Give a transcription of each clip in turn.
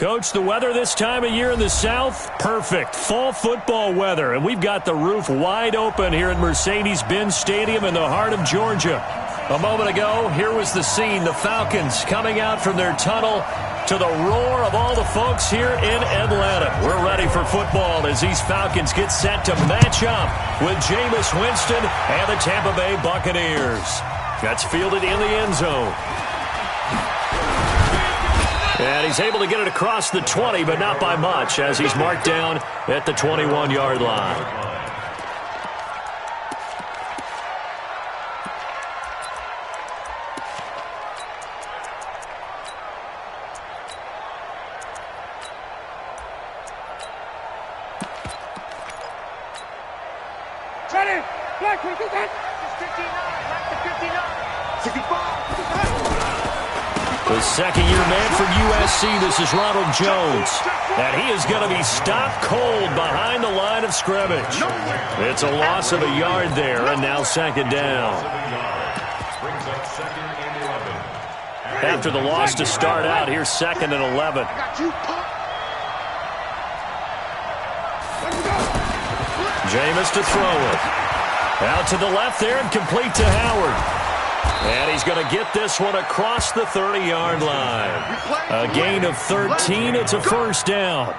Coach, the weather this time of year in the South, perfect. Fall football weather, and we've got the roof wide open here at Mercedes-Benz Stadium in the heart of Georgia. A moment ago, here was the scene. The Falcons coming out from their tunnel to the roar of all the folks here in Atlanta. We're ready for football as these Falcons get set to match up with Jameis Winston and the Tampa Bay Buccaneers. That's fielded in the end zone. And he's able to get it across the 20, but not by much, as he's marked down at the 21-yard line. The second-year man from USC, this is Ronald Jones. And he is going to be stopped cold behind the line of scrimmage. It's a loss of a yard there, and now second down. After the loss to start out, here's second and 11. Jameis to throw it. Out to the left there and complete to Howard. And he's going to get this one across the 30-yard line. A gain of 13. It's a first down.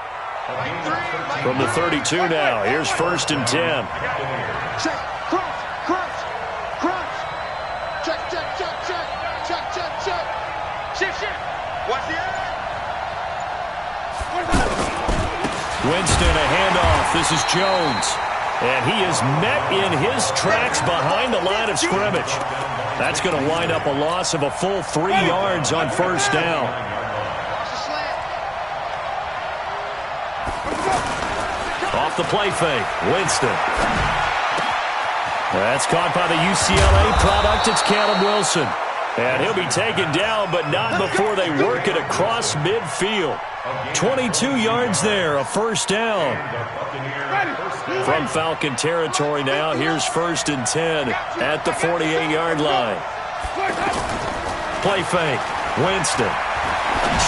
From the 32 now. Here's first and 10. Check, crunch, crunch, crunch. Check, check, check, check, check, check, check. Shift, shift. What's the end? Winston, a handoff. This is Jones. And he is met in his tracks behind the line of scrimmage. That's going to wind up a loss of a full 3 yards on first down. Off the play fake, Winston. That's caught by the UCLA product. It's Caleb Wilson. And he'll be taken down, but not before they work it across midfield. 22 yards there, a first down. From Falcon territory now, here's first and 10 at the 48-yard line. Play fake, Winston.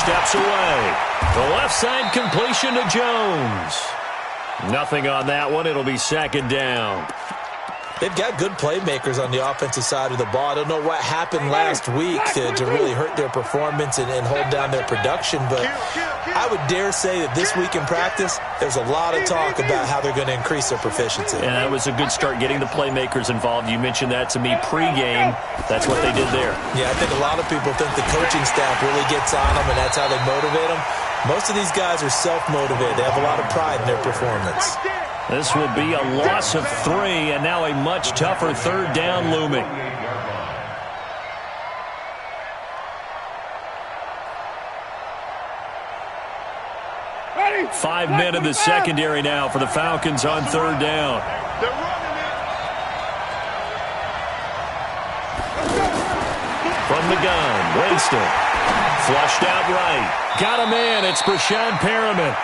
Steps away. The left side completion to Jones. Nothing on that one. It'll be second down. They've got good playmakers on the offensive side of the ball. I don't know what happened last week to really hurt their performance and hold down their production, but I would dare say that this week in practice, there's a lot of talk about how they're going to increase their proficiency. And that was a good start, getting the playmakers involved. You mentioned that to me pregame. That's what they did there. Yeah, I think a lot of people think the coaching staff really gets on them, and that's how they motivate them. Most of these guys are self-motivated. They have a lot of pride in their performance. This will be a loss of 3, and now a much tougher third down looming. Ready. 5 men in the secondary now for the Falcons on third down. From the gun, Winston. Flushed out right. Got a man. It's Brashad Perriman.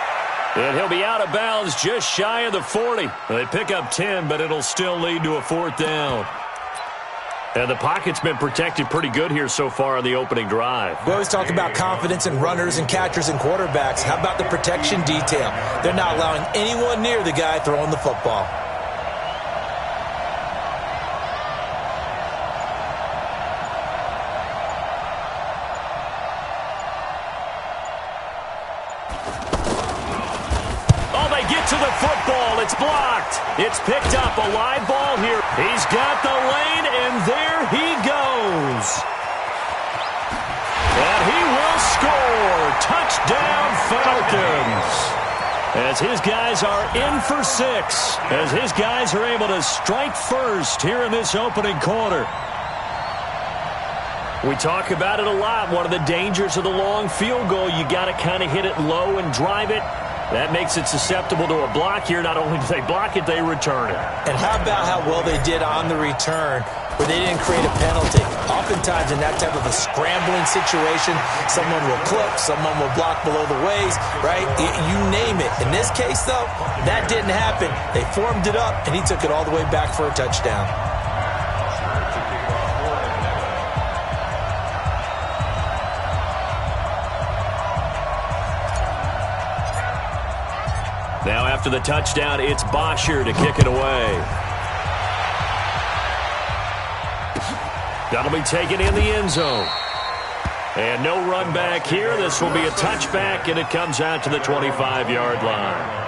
And he'll be out of bounds just shy of the 40. They pick up 10, but it'll still lead to a fourth down. And the pocket's been protected pretty good here so far on the opening drive. We always talk about confidence in runners and catchers and quarterbacks. How about the protection detail? They're not allowing anyone near the guy throwing the football. To the football, it's blocked. It's picked up, a live ball here. He's got the lane, and there he goes. And he will score. Touchdown, Falcons. As his guys are in for 6. As his guys are able to strike first here in this opening quarter. We talk about it a lot. One of the dangers of the long field goal, you got to kind of hit it low and drive it. That makes it susceptible to a block here. Not only do they block it, they return it. And how about how well they did on the return, where they didn't create a penalty? Oftentimes in that type of a scrambling situation, someone will clip, someone will block below the waist, right? You name it. In this case, though, that didn't happen. They formed it up, and he took it all the way back for a touchdown. Now after the touchdown, it's Bosher to kick it away. That'll be taken in the end zone. And no run back here. This will be a touchback, and it comes out to the 25-yard line.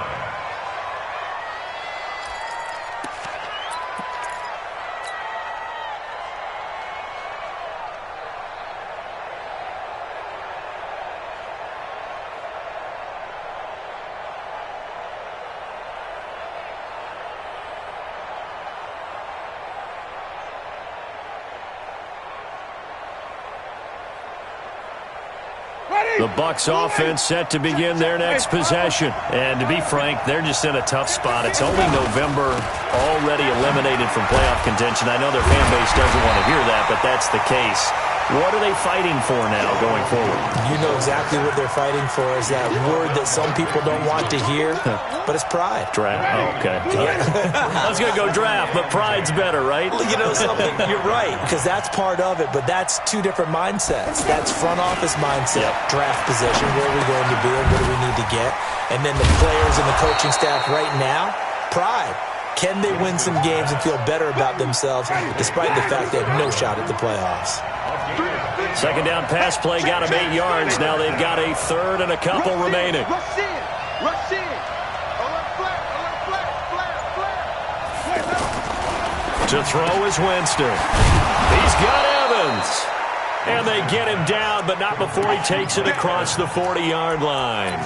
The Bucs offense set to begin their next possession. And to be frank, they're just in a tough spot. It's only November, already eliminated from playoff contention. I know their fan base doesn't want to hear that, but that's the case. What are they fighting for now going forward? You know exactly what they're fighting for is that word that some people don't want to hear, but it's pride. Draft. Oh, okay. I was going to go draft, but pride's better, right? You know something? You're right, because that's part of it, but that's two different mindsets. That's front office mindset, draft position, where are we going to be and what do we need to get? And then the players and the coaching staff right now, pride. Can they win some games and feel better about themselves despite the fact they have no shot at the playoffs? Second down pass play got them 8 yards. Now they've got a third and a couple remaining. Rush in. Rush in. To throw is Winston. He's got Evans. And they get him down, but not before he takes it across the 40-yard line.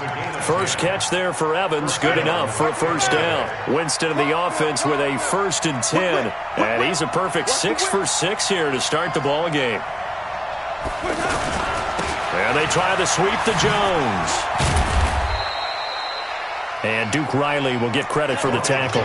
First catch there for Evans, good enough for a first down. Winston in the offense with a 1st and 10. And he's a perfect 6 for 6 here to start the ball game. And they try to sweep to Jones. And Duke Riley will get credit for the tackle.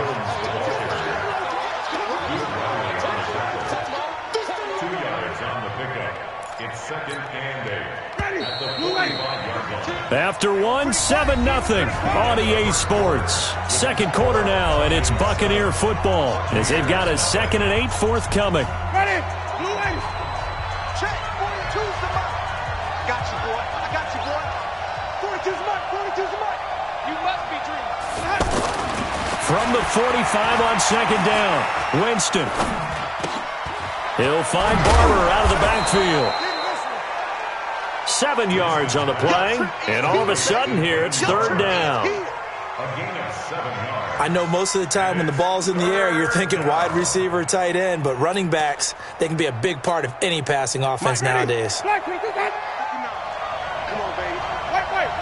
After one, 7-0 on EA Sports. Second quarter now, and it's Buccaneer football as they've got a 2nd and 8 forthcoming. Ready? Blue Lady. Check. 42's the mark. I got you, boy. I got you, boy. 42's the mark. 42's the mark. You must be dreaming. From the 45 on second down, Winston. He'll find Barber out of the backfield. 7 yards on the play, and all of a sudden here it's third down. I know most of the time when the ball's in the air, you're thinking wide receiver, tight end, but running backs, they can be a big part of any passing offense nowadays. Come on, baby. Wait.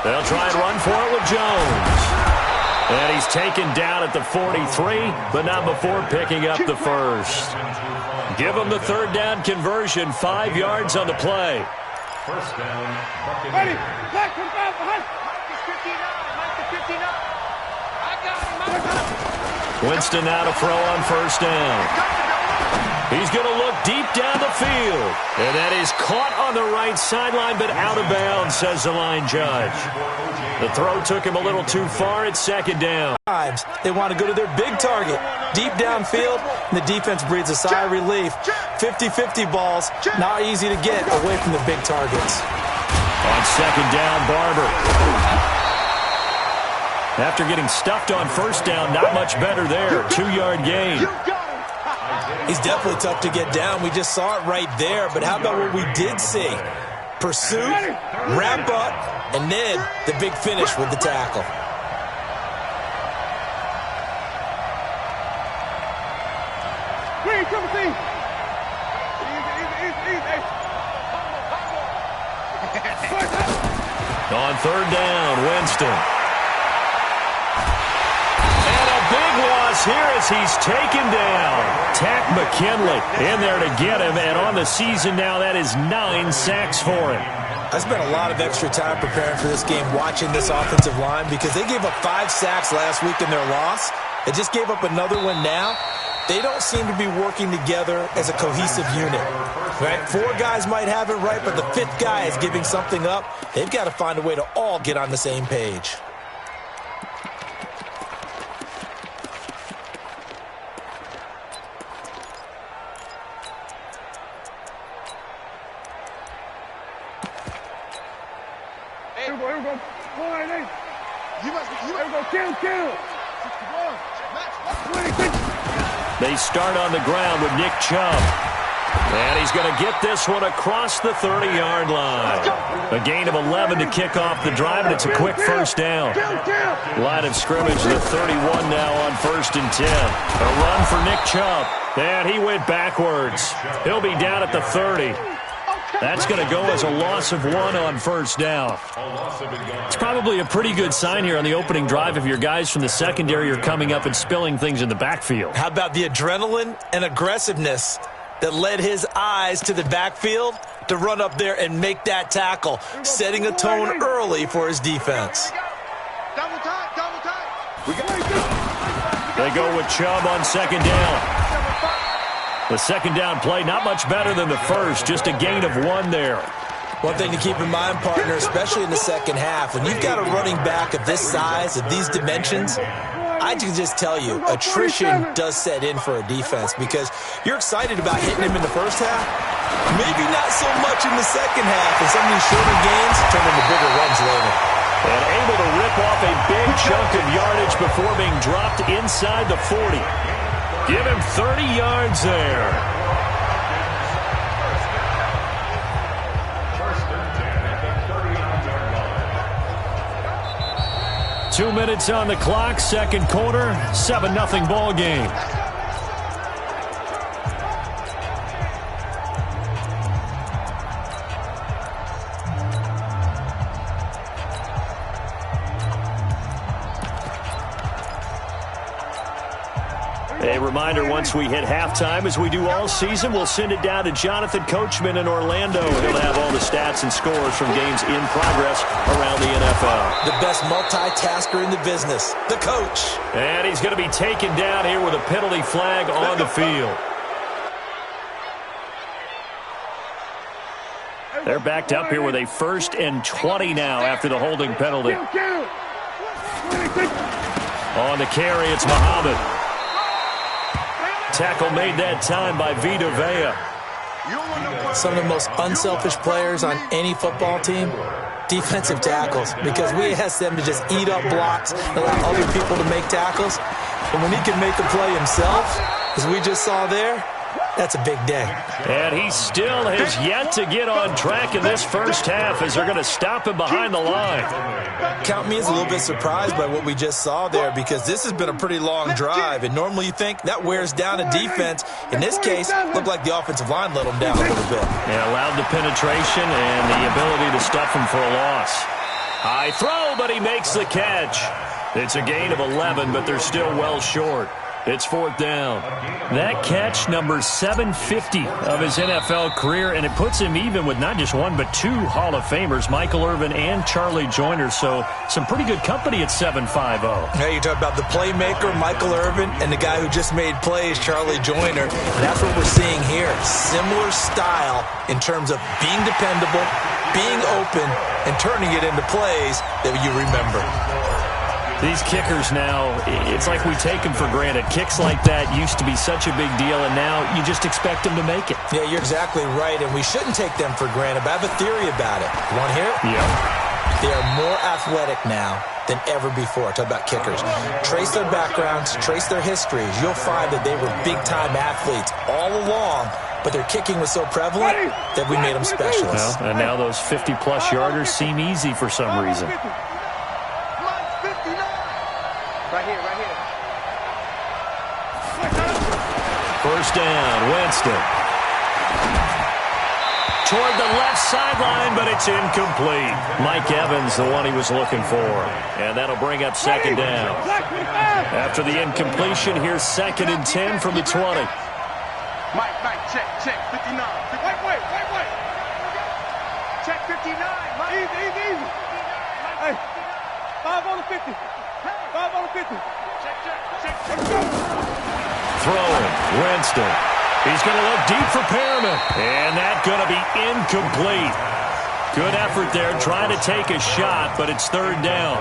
They'll try and run for it with Jones. And he's taken down at the 43, but not before picking up the first. Give him the third down conversion, 5 yards on the play. First down, Buccaneers. Ready. Black from behind. Marcus 59. Marcus 59. I got him. Winston now to throw on first down. He's going to look deep down the field. And that is caught on the right sideline, but out of bounds, says the line judge. The throw took him a little too far at second down. They want to go to their big target, deep downfield, and the defense breathes a sigh of relief. 50-50 balls, not easy to get away from the big targets. On second down, Barber. After getting stuffed on first down, not much better there. 2-yard gain. He's definitely tough to get down. We just saw it right there, but how about what we did see? Pursuit, wrap up, and then the big finish with the tackle. On third down, Winston. And a big loss here as he's taken down. Tack McKinley in there to get him, and on the season now, that is 9 sacks for him. I spent a lot of extra time preparing for this game watching this offensive line because they gave up 5 sacks last week in their loss. They just gave up another one now. They don't seem to be working together as a cohesive unit. Right? 4 guys might have it right, but the 5th guy is giving something up. They've got to find a way to all get on the same page. Here we go. 1-8. They start on the ground with Nick Chubb. And he's going to get this one across the 30-yard line. A gain of 11 to kick off the drive, and it's a quick first down. Line of scrimmage, the 31 now on 1st and 10. A run for Nick Chubb. And he went backwards. He'll be down at the 30. That's going to go as a loss of 1 on 1st down. It's probably a pretty good sign here on the opening drive if your guys from the secondary are coming up and spilling things in the backfield. How about the adrenaline and aggressiveness that led his eyes to the backfield to run up there and make that tackle, setting a tone early for his defense. Double time. They go with Chubb on 2nd down. The 2nd down play, not much better than the first, just a gain of 1 there. One thing to keep in mind, partner, especially in the second half, when you've got a running back of this size, of these dimensions, I can just tell you, attrition does set in for a defense because you're excited about hitting him in the first half, maybe not so much in the second half, and some of these shorter gains turn into bigger runs later. And able to rip off a big chunk of yardage before being dropped inside the 40. Give him 30 yards there. Two minutes on the clock, second quarter, 7-0 ball game. A reminder, once we hit halftime, as we do all season, we'll send it down to Jonathan Coachman in Orlando. He'll have all the stats and scores from games in progress around the NFL. The best multitasker in the business, the coach. And he's going to be taken down here with a penalty flag on the field. They're backed up here with a 1st and 20 now after the holding penalty. On the carry, it's Muhammad. Tackle made that time by Vita Vea. Some of the most unselfish players on any football team, defensive tackles, because we ask them to just eat up blocks, allow other people to make tackles. And when he can make a play himself, as we just saw there, that's a big day. And he still has yet to get on track in this first half as they're going to stop him behind the line. Count me as a little bit surprised by what we just saw there because this has been a pretty long drive. And normally you think that wears down a defense. In this case, looked like the offensive line let him down a little bit. Yeah, allowed the penetration and the ability to stuff him for a loss. High throw, but he makes the catch. It's a gain of 11, but they're still well short. It's 4th down. That catch, number 750 of his NFL career, and it puts him even with not just one but 2 Hall of Famers, Michael Irvin and Charlie Joyner. So some pretty good company at 750. Now you talk about the playmaker, Michael Irvin, and the guy who just made plays, Charlie Joyner. That's what we're seeing here. Similar style in terms of being dependable, being open, and turning it into plays that you remember. These kickers now, it's like we take them for granted. Kicks like that used to be such a big deal, and now you just expect them to make it. Yeah, you're exactly right, and we shouldn't take them for granted, but I have a theory about it. You want to hear it? Yeah. They are more athletic now than ever before. Talk about kickers. Trace their backgrounds, trace their histories. You'll find that they were big-time athletes all along, but their kicking was so prevalent that we made them specialists. Well, and now those 50-plus yarders seem easy for some reason. Right here. First down, Winston. Toward the left sideline, but it's incomplete. Mike Evans, the one he was looking for. And that'll bring up 2nd down. After the incompletion, here's 2nd and 10 from the 20. Mike, check, 59. Wait. Check 59, Mike. Easy. Hey, 5 on the 50. 5 on the 50. Check. Throwing, Winston. He's going to look deep for Perriman. And that's going to be incomplete. Good effort there trying to take a shot, but it's 3rd down.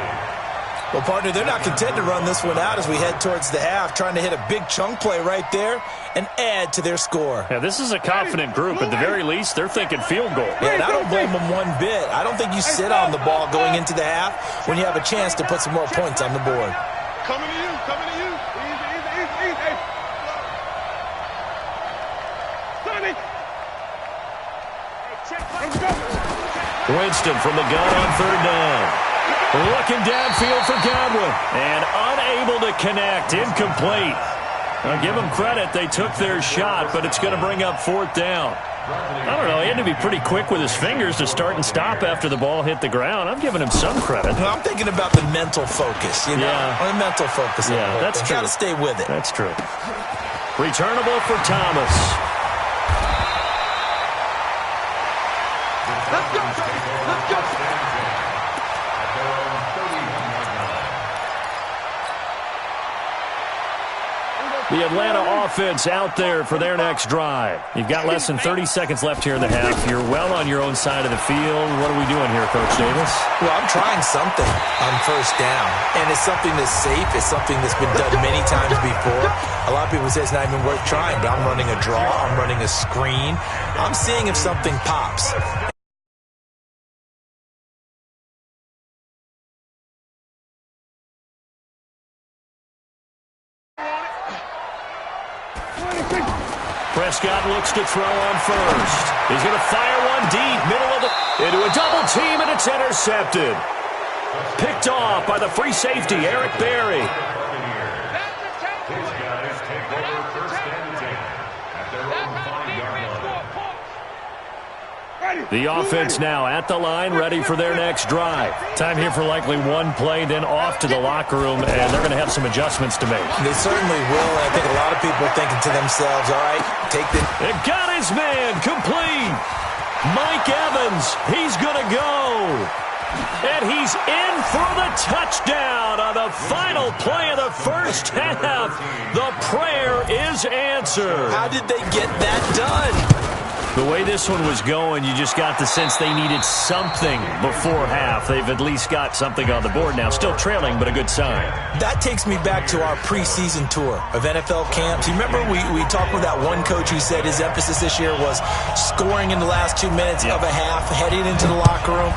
Well, partner, they're not content to run this one out as we head towards the half, trying to hit a big chunk play right there and add to their score. Yeah, this is a confident group. At the very least, they're thinking field goal. Yeah, and I don't blame them one bit. I don't think you sit on the ball going into the half when you have a chance to put some more points on the board. Coming to you, coming to you. Easy. Sonny. Let's go. Winston from the gun on third down. Looking downfield for Godwin. And unable to connect. Incomplete. I'll give them credit. They took their shot, but it's going to bring up fourth down. I don't know. He had to be pretty quick with his fingers to start and stop after the ball hit the ground. I'm giving him some credit. Well, I'm thinking about the mental focus, you know? Yeah. The mental focus. Yeah, that's true. Got to stay with it. That's true. Returnable for Thomas. Let's go. Let's go. The Atlanta offense out there for their next drive. You've got less than 30 seconds left here in the half. You're well on your own side of the field. What are we doing here, Coach Davis? Well, I'm trying something on first down, and it's something that's safe. It's something that's been done many times before. A lot of people say it's not even worth trying, but I'm running a draw. I'm running a screen. I'm seeing if something pops. Prescott looks to throw on first. He's going to fire one deep, middle of the... into a double team, and it's intercepted. Picked off by the free safety, Eric Berry. The offense now at the line, ready for their next drive. Time here for likely one play, then off to the locker room, and they're going to have some adjustments to make. They certainly will, and I think a lot of people are thinking to themselves, all right, take the... It got his man complete. Mike Evans, he's going to go. And he's in for the touchdown on the final play of the first half. The prayer is answered. How did they get that done? The way this one was going, you just got the sense they needed something before half. They've at least got something on the board now. Still trailing, but a good sign. That takes me back to our preseason tour of NFL camps. You remember we talked with that one coach who said his emphasis this year was scoring in the last 2 minutes of a half, heading into the locker room.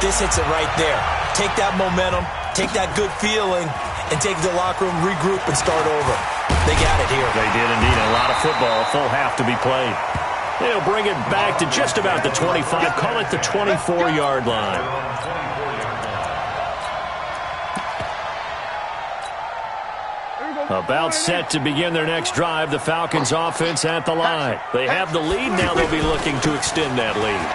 This hits it right there. Take that momentum, take that good feeling, and take the locker room, regroup, and start over. They got it here. They did indeed. A lot of football, a full half to be played. They'll bring it back to just about the 25, call it the 24-yard line. About set to begin their next drive, the Falcons offense at the line. They have the lead, now they'll be looking to extend that lead.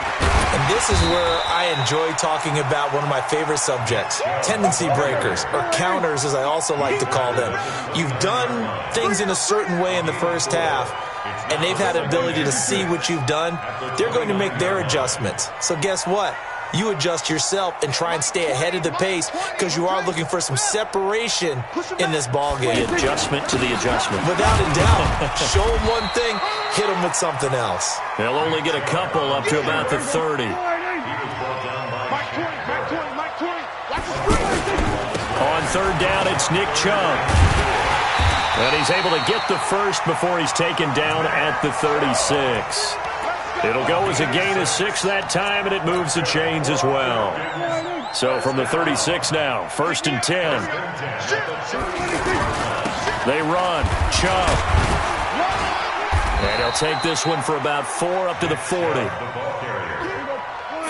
And this is where I enjoy talking about one of my favorite subjects, tendency breakers, or counters as I also like to call them. You've done things in a certain way in the first half, and they've had an ability to see what you've done. They're going to make their adjustments. So guess what? You adjust yourself and try and stay ahead of the pace because you are looking for some separation in this ball game. The adjustment to the adjustment. Without a doubt. Show them one thing, hit them with something else. They'll only get a couple up to about the 30. On third down, it's Nick Chubb. And he's able to get the first before he's taken down at the 36. It'll go as a gain of 6 that time, and it moves the chains as well. So from the 36 now, 1st and 10. They run. Chubb. And he'll take this one for about 4 up to the 40.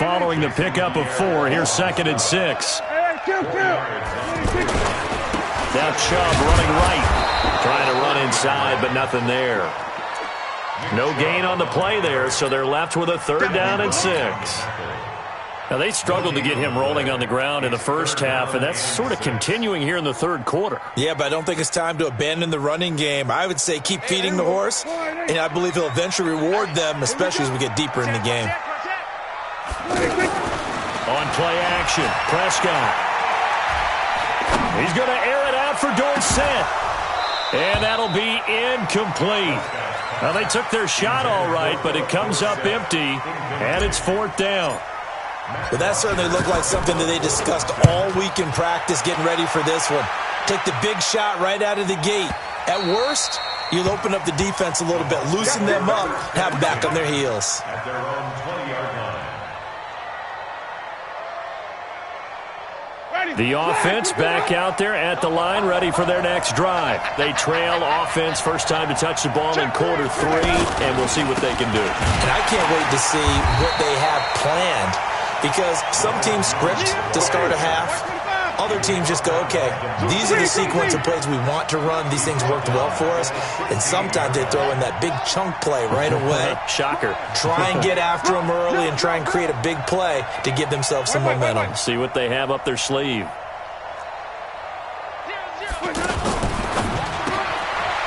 Following the pickup of 4, here's 2nd and 6. Now Chubb running right. Trying to run inside, but nothing there. No gain on the play there, so they're left with a 3rd down and 6. Now, they struggled to get him rolling on the ground in the first half, and that's sort of continuing here in the 3rd quarter. Yeah, but I don't think it's time to abandon the running game. I would say keep feeding the horse, and I believe he'll eventually reward them, especially as we get deeper in the game. On play action, Prescott. He's going to air it out for Dorsett. And that'll be incomplete. Now, they took their shot all right, but it comes up empty, and it's 4th down. Well, that certainly looked like something that they discussed all week in practice getting ready for this one. Take the big shot right out of the gate. At worst, you'll open up the defense a little bit, loosen them up, have them back on their heels. At their own 20-yard line. The offense back out there at the line, ready for their next drive. They trail offense, first time to touch the ball in quarter 3, and we'll see what they can do. And I can't wait to see what they have planned, because some teams script to start a half. Other teams just go, okay, these are the sequence of plays we want to run. These things worked well for us. And sometimes they throw in that big chunk play right away. Shocker. Try and get after them early and try and create a big play to give themselves some momentum. See what they have up their sleeve.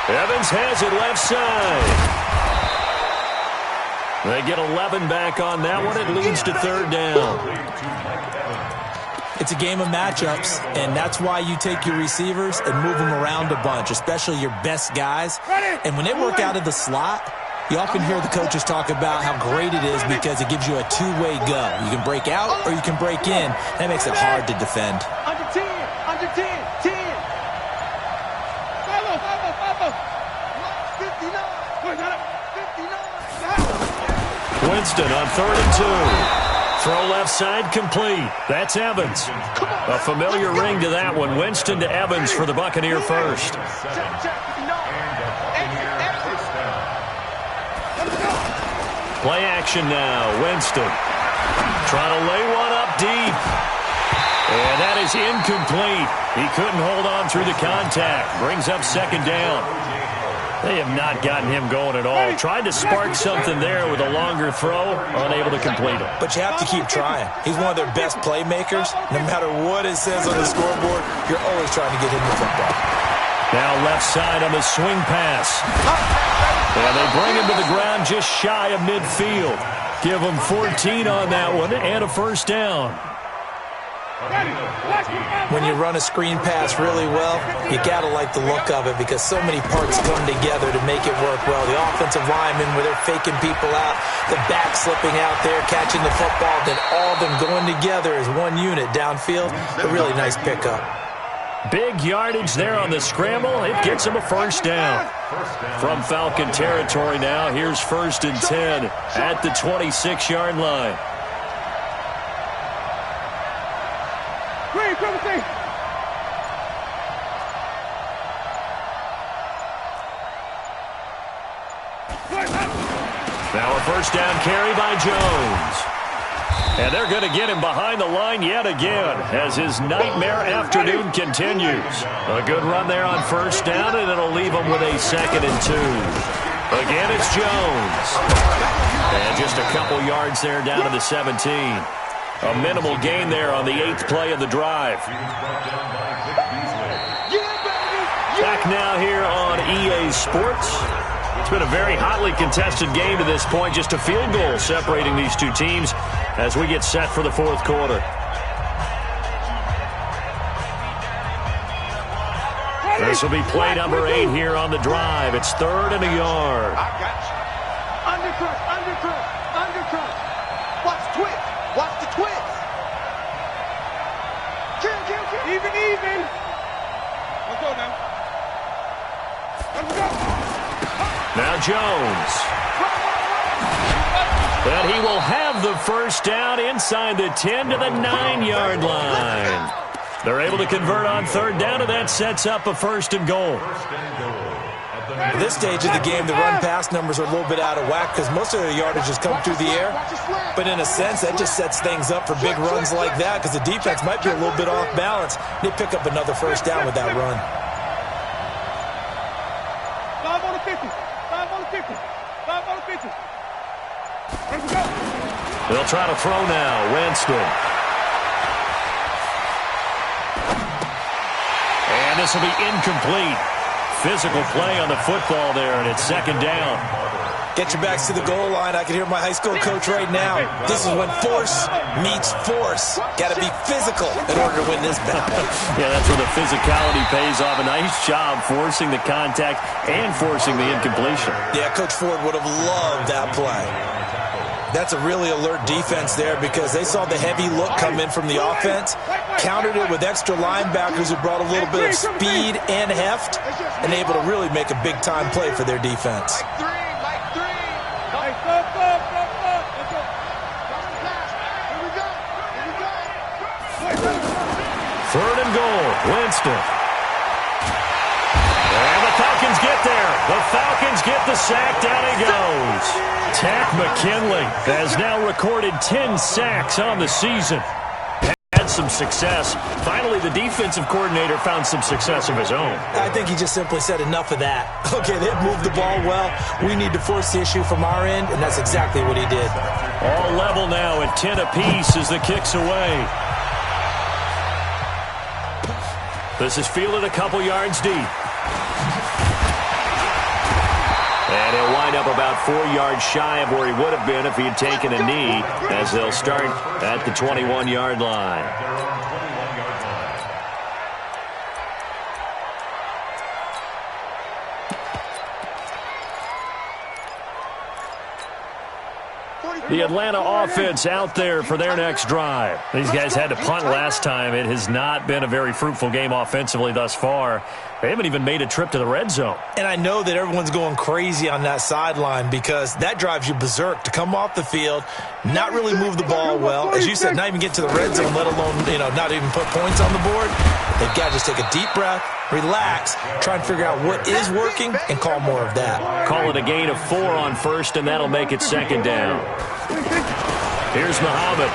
Evans has it left side. They get 11 back on that one. It leads to third down. It's a game of matchups, and that's why you take your receivers and move them around a bunch, especially your best guys. And when they work out of the slot, you often hear the coaches talk about how great it is because it gives you a two-way go. You can break out or you can break in. That makes it hard to defend. Under 10, under 10, 10. Follow. 59. Winston on 3rd and 2. Throw left side complete. That's Evans. A familiar ring to that one. Winston to Evans for the Buccaneer first. Play action now. Winston trying to lay one up deep. And that is incomplete. He couldn't hold on through the contact. Brings up second down. They have not gotten him going at all. Tried to spark something there with a longer throw, unable to complete it. But you have to keep trying. He's one of their best playmakers. No matter what it says on the scoreboard, you're always trying to get him the football. Now left side on the swing pass. And they bring him to the ground just shy of midfield. Give him 14 on that one and a first down. When you run a screen pass really well, you got to like the look of it because so many parts come together to make it work well. The offensive linemen, where they're faking people out, the back slipping out there, catching the football, then all of them going together as one unit downfield. A really nice pickup. Big yardage there on the scramble. It gets him a first down. From Falcon territory now, here's 1st and 10 at the 26-yard line. Now a first down carry by Jones. And they're going to get him behind the line yet again as his nightmare afternoon continues. A good run there on first down, and it'll leave him with a 2nd and 2. Again, it's Jones. And just a couple yards there down to the 17. A minimal gain there on the 8th play of the drive. Back now here on EA Sports. It's been a very hotly contested game to this point. Just a field goal separating these two teams as we get set for the 4th quarter. This will be play number 8 here on the drive. It's 3rd and a yard. I got you. Undercut. Watch the twist. Watch the twist. Kill. Even. Let's go now. Let's go. Now Jones. And he will have the first down inside the 10 to the 9-yard line. They're able to convert on 3rd down, and that sets up a 1st and goal. At this stage of the game, the run-pass numbers are a little bit out of whack because most of their yardage has come through the air. But in a sense, that just sets things up for big runs like that because the defense might be a little bit off balance. They pick up another first down with that run. 5 on the 50. 5 on the 50. 5 on the 50. Let's go. They'll try to throw now. Winston. And this will be incomplete. Physical play on the football there, and it's 2nd down. Get your backs to the goal line. I can hear my high school coach right now. This is when force meets force. Got to be physical in order to win this battle. Yeah, that's where the physicality pays off. A nice job forcing the contact and forcing the incompletion. Yeah, Coach Ford would have loved that play. That's a really alert defense there because they saw the heavy look come in from the offense, countered it with extra linebackers who brought a little bit of speed and heft, and able to really make a big-time play for their defense. Third and goal, Winston. And the Falcons get there. The Falcons get the sack. Down he goes. Tack McKinley has now recorded 10 sacks on the season. Had some success. Finally, the defensive coordinator found some success of his own. I think he just simply said enough of that. Okay, they've moved the ball well. We need to force the issue from our end, and that's exactly what he did. All level now at 10 apiece as the kick's away. This is fielded a couple yards deep. And he'll wind up about 4 yards shy of where he would have been if he had taken a knee, as they'll start at the 21-yard line. The Atlanta offense out there for their next drive. These guys had to punt last time. It has not been a very fruitful game offensively thus far. They haven't even made a trip to the red zone. And I know that everyone's going crazy on that sideline because that drives you berserk to come off the field, not really move the ball well. As you said, not even get to the red zone, let alone, not even put points on the board. They've got to just take a deep breath, relax, try and figure out what is working, and call more of that. Call it a gain of 4 on first, and that'll make it second down. Here's Muhammad.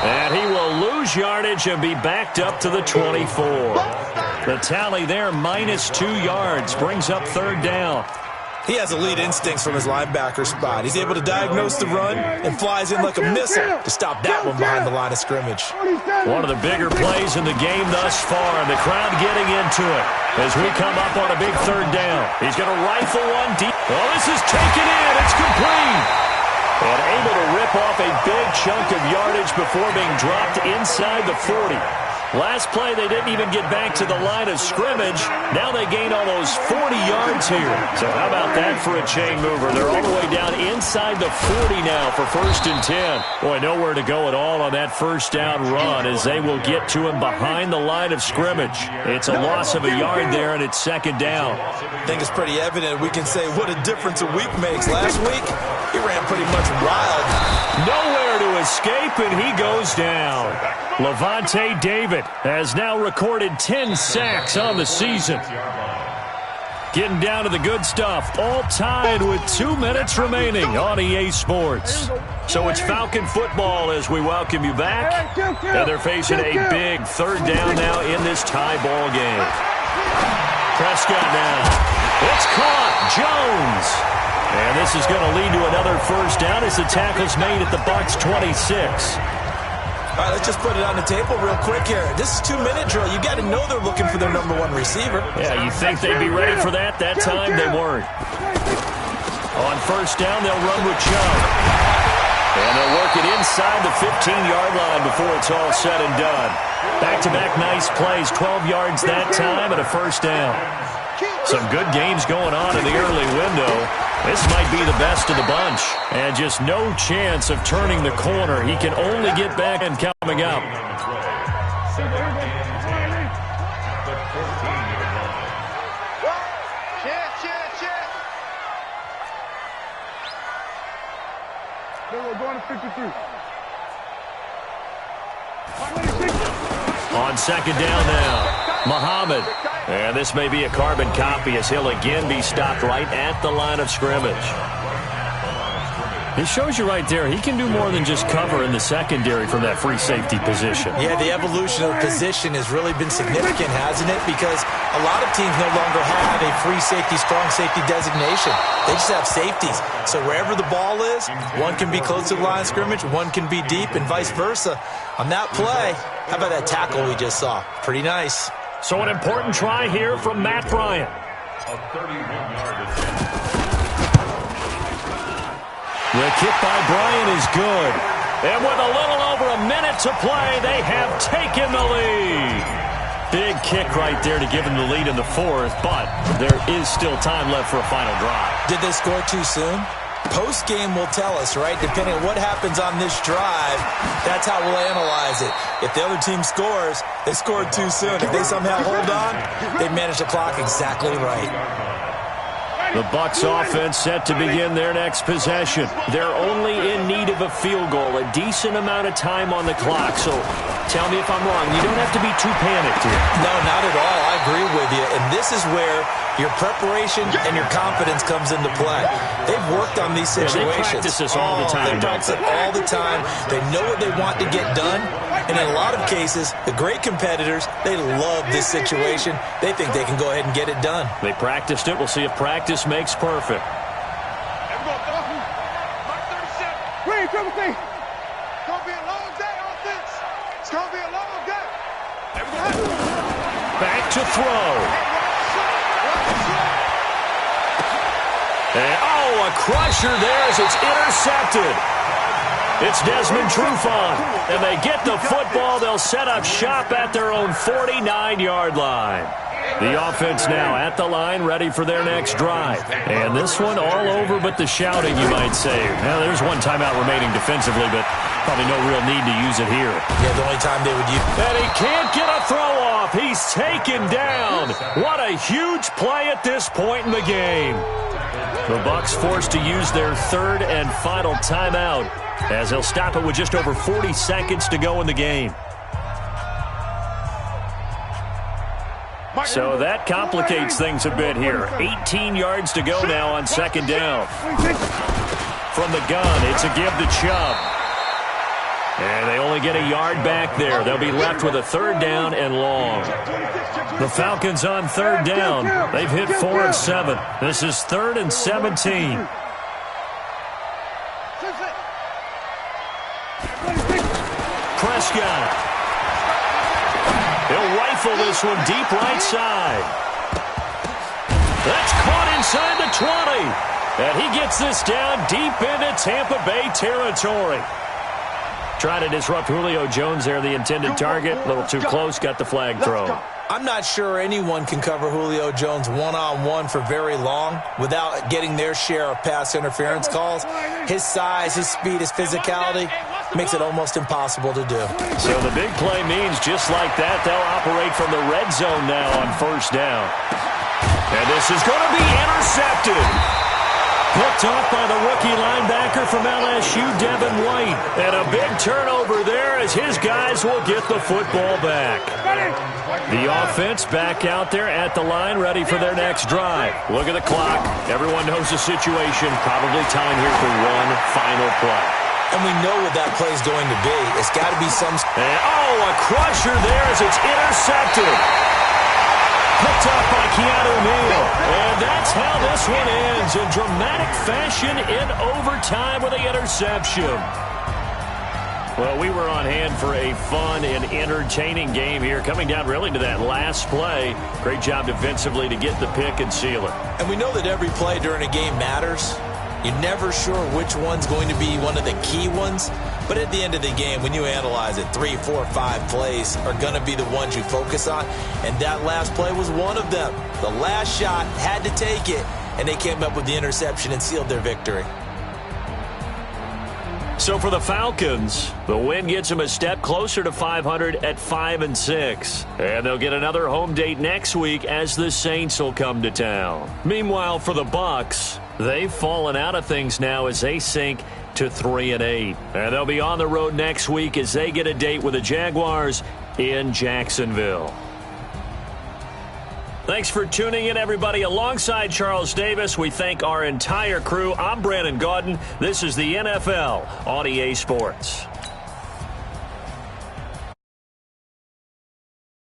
And he will lose yardage and be backed up to the 24. The tally there, -2 yards, brings up third down. He has elite instincts from his linebacker spot. He's able to diagnose the run and flies in like a missile to stop that one behind the line of scrimmage. One of the bigger plays in the game thus far, and the crowd getting into it as we come up on a big third down. He's going to rifle one deep. Oh, this is taken in. It's complete. And able to rip off a big chunk of yardage before being dropped inside the 40. Last play, they didn't even get back to the line of scrimmage. Now they gain almost 40 yards here. So how about that for a chain mover? They're all the way down inside the 40 now for 1st and 10. Boy, nowhere to go at all on that first down run as they will get to him behind the line of scrimmage. It's a loss of a yard there, and it's second down. I think it's pretty evident. We can say what a difference a week makes. Last week, he ran pretty much wild. Nowhere to escape, and he goes down. Levante David has now recorded 10 sacks on the season. Getting down to the good stuff, all tied with 2 minutes remaining on EA Sports. So it's Falcon football as we welcome you back. And they're facing a big third down now in this tie ball game. Prescott now. It's caught. Jones. And this is going to lead to another first down as the tackle's made at the Bucs 26. All right, let's just put it on the table real quick here. This is 2-minute drill. You got to know they're looking for their number 1 receiver. Yeah, you think they'd be ready for that? That time they weren't. On first down, they'll run with Chubb. And they'll work it inside the 15-yard line before it's all said and done. Back-to-back nice plays, 12 yards that time and a first down. Some good games going on in the early window. This might be the best of the bunch. And just no chance of turning the corner. He can only get back and coming up. We're going to 53. On second down now, Muhammad. And this may be a carbon copy as he'll again be stopped right at the line of scrimmage. It shows you right there, he can do more than just cover in the secondary from that free safety position. Yeah, the evolution of position has really been significant, hasn't it? Because a lot of teams no longer have a free safety, strong safety designation. They just have safeties. So wherever the ball is, one can be close to the line of scrimmage, one can be deep, and vice versa. On that play, how about that tackle we just saw? Pretty nice. So an important try here from Matt Bryant. The kick by Bryant is good. And with a little over a minute to play, they have taken the lead. Big kick right there to give them the lead in the 4th, but there is still time left for a final drive. Did they score too soon? Post-game will tell us, right? Depending on what happens on this drive, that's how we'll analyze it. If the other team scores, they scored too soon. If they somehow hold on, they manage the clock exactly right. The Bucs offense set to begin their next possession. They're only in need of a field goal, a decent amount of time on the clock. So tell me if I'm wrong. You don't have to be too panicked here. No, not at all. I agree with you. And this is where your preparation and your confidence comes into play. They've worked on these situations. They practice this all the time. They practice it all the time. They know what they want to get done. And in a lot of cases, the great competitors, they love this situation. They think they can go ahead and get it done. They practiced it. We'll see if practice makes perfect. It's going to be a long day, offense. It's going to be a long day. Back to throw. And, a crusher there as it's intercepted. It's Desmond Trufant, and they get the football. They'll set up shop at their own 49-yard line. The offense now at the line, ready for their next drive. And this one all over but the shouting, you might say. Now, there's one timeout remaining defensively, but probably no real need to use it here. Yeah, the only time they would use it. And he can't get a throw off. He's taken down. What a huge play at this point in the game. The Bucs forced to use their third and final timeout, as they'll stop it with just over 40 seconds to go in the game. So that complicates things a bit here. 18 yards to go now on second down. From the gun, it's a give to Chubb. And they only get a yard back there. They'll be left with a third down and long. The Falcons on third down. They've hit 4 of 7. This is 3rd and 17. Prescott. He'll rifle this one deep right side. That's caught inside the 20. And he gets this down deep into Tampa Bay territory. Trying to disrupt Julio Jones there, the intended target. A little too close, got the flag thrown. I'm not sure anyone can cover Julio Jones one-on-one for very long without getting their share of pass interference calls. His size, his speed, his physicality makes it almost impossible to do. So the big play means just like that, they'll operate from the red zone now on first down. And this is going to be intercepted. Picked off by the rookie linebacker from LSU, Devin White. And a big turnover there as his guys will get the football back. The offense back out there at the line, ready for their next drive. Look at the clock. Everyone knows the situation. Probably time here for one final play. And we know what that play is going to be. It's got to be some... And, a crusher there as it's intercepted. Picked up by Keanu Neal. And that's how this one ends, in dramatic fashion in overtime with the interception. Well, we were on hand for a fun and entertaining game here, coming down really to that last play. Great job defensively to get the pick and seal it. And we know that every play during a game matters. You're never sure which one's going to be one of the key ones. But at the end of the game, when you analyze it, 3, 4, 5 plays are going to be the ones you focus on. And that last play was one of them. The last shot had to take it, and they came up with the interception and sealed their victory. So for the Falcons, the win gets them a step closer to 500 at 5-6. And they'll get another home date next week as the Saints will come to town. Meanwhile, for the Bucs, they've fallen out of things now as they sink to 3-8. And they'll be on the road next week as they get a date with the Jaguars in Jacksonville. Thanks for tuning in, everybody. Alongside Charles Davis, we thank our entire crew. I'm Brandon Gaudin. This is the NFL on EA Sports.